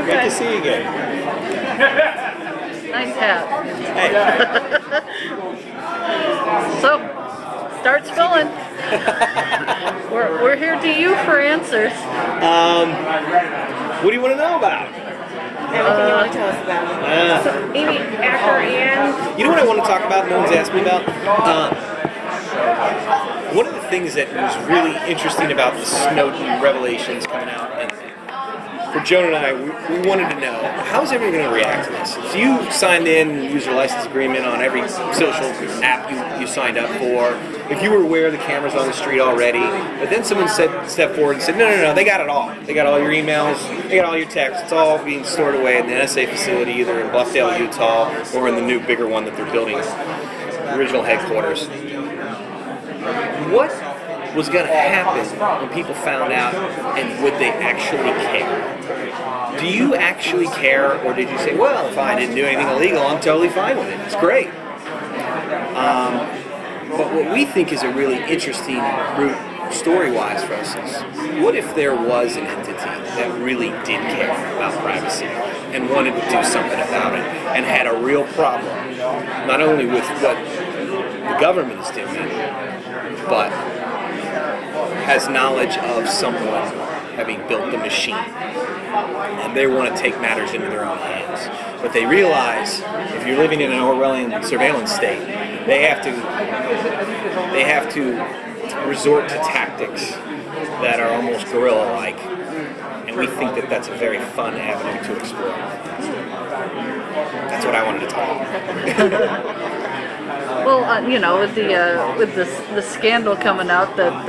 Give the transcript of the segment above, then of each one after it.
Good to see you again. Nice hat. Hey. So, start spilling. We're here to you for answers. What do you want to know about? Everything you want to tell us about. So, Amy, Acker, and... You know what I want to talk about? No one's asked me about. One of the things that was really interesting about the Snowden revelations coming out, and for Joan and I, we wanted to know, how's everyone going to react to this? If you signed in user license agreement on every social app you signed up for, if you were aware of the cameras on the street already, but then someone stepped forward and said, no, they got it all. They got all your emails, they got all your texts, it's all being stored away in the NSA facility, either in Bluffdale, Utah, or in the new, bigger one that they're building, original headquarters. What was going to happen when people found out, and would they actually care? Do you actually care, or did you say, well, if I didn't do anything illegal, I'm totally fine with it, it's great? But what we think is a really interesting route, story-wise, for us is, what if there was an entity that really did care about privacy and wanted to do something about it and had a real problem, not only with what the government is doing, but has knowledge of someone having built the machine, and they want to take matters into their own hands. But they realize, if you're living in an Orwellian surveillance state, they have to resort to tactics that are almost guerrilla-like, and we think that that's a very fun avenue to explore. That's what I wanted to talk about. Well, you know, with the scandal coming out that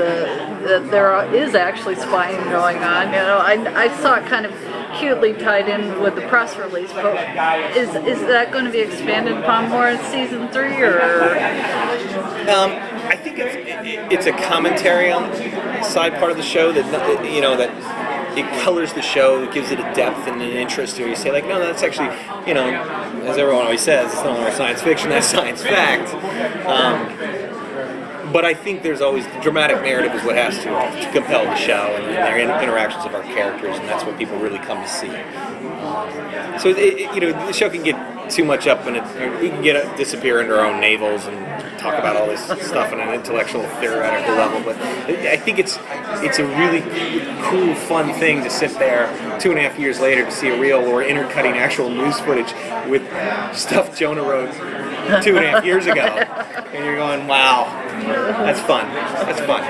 there is actually spying going on, you know, I saw it kind of cutely tied in with the press release, but is that going to be expanded upon more in season 3, or? I think it's a commentary on the side part of the show that, you know, that it colors the show, it gives it a depth and an interest. Or you say, like, no, that's actually, you know, as everyone always says, it's no longer science fiction, that's science fact. But I think there's always, the dramatic narrative is what has to compel the show, and their interactions of our characters, and that's what people really come to see. So, you know, the show can get too much up, and we can disappear into our own navels and talk about all this stuff on an intellectual, theoretical level. But I think it's a really cool, fun thing to sit there 2.5 years later to see a reel or intercutting actual news footage with stuff Jonah wrote 2.5 years ago, and you're going, wow, that's fun. That's fun.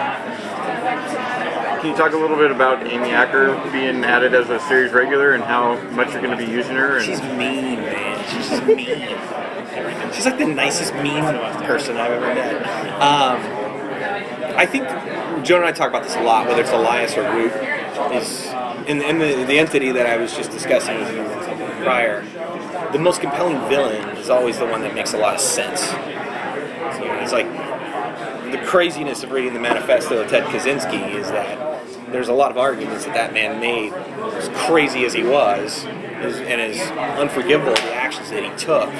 Can you talk a little bit about Amy Acker being added as a series regular and how much you're going to be using her? And she's mean, man. She's just mean. She's like the nicest mean person I've ever met. I think Joan and I talk about this a lot, whether it's Elias or Root, is in the entity that I was just discussing with you prior. The most compelling villain is always the one that makes a lot of sense. So, you know, it's like the craziness of reading the manifesto of Ted Kaczynski is that there's a lot of arguments that man made, as crazy as he was, and as unforgivable the actions that he took.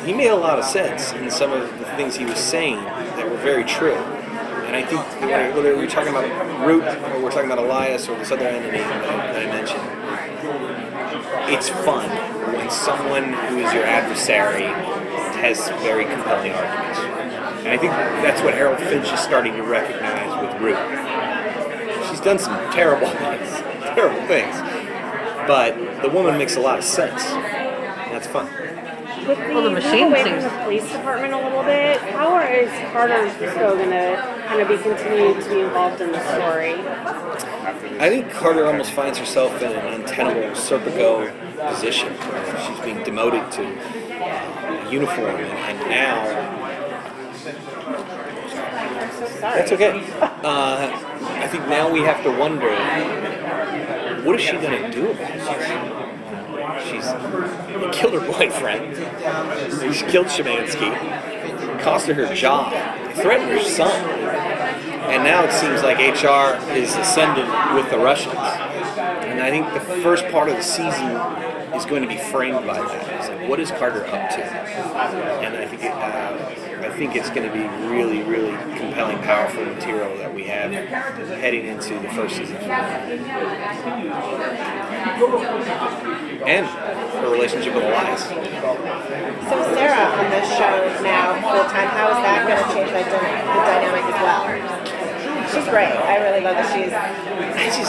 He made a lot of sense in some of the things he was saying that were very true. And I think whether we're talking about Root or we're talking about Elias or this other entity that I mentioned, it's fun when someone who is your adversary has very compelling arguments. And I think that's what Harold Finch is starting to recognize with Root. She's done some terrible things, but the woman makes a lot of sense. And that's fun. With the move away from the police department a little bit, how is Carter still going to kind of be continued to be involved in the story? I think Carter almost finds herself in an untenable Serpico position where she's being demoted to uniform, and now... I'm so sorry. That's okay. I think now we have to wonder, what is she going to do about this? She's killed her boyfriend. She killed Szymanski. Cost her job. Threatened her son. And now it seems like HR is ascendant with the Russians. And I think the first part of the season is going to be framed by that. It's like, what is Carter up to? And I think it's going to be really, really compelling, powerful material that we have heading into the first season. And her relationship with Elias. So Sarah on this show now full time, how is that going to change the dynamic as well? She's great. I really love that she's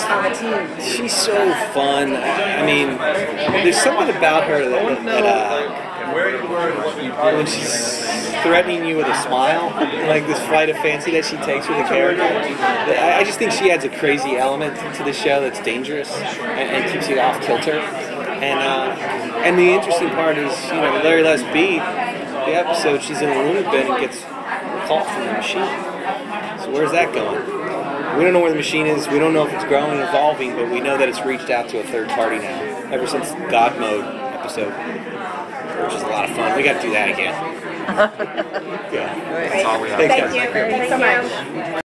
on the team. She's so fun. I mean, there's something about her that when she's threatening you with a smile, like this flight of fancy that she takes with the character, I just think she adds a crazy element to the show that's dangerous and keeps you off kilter. And the interesting part is, the Larry Les beat, the episode, she's in a loony bin and gets a call from the machine. So where's that going? We don't know where the machine is. We don't know if it's growing and evolving, but we know that it's reached out to a third party now, ever since the God Mode episode, which is a lot of fun. We got to do that again. Yeah. That's all we have. Thank you. Thanks so much.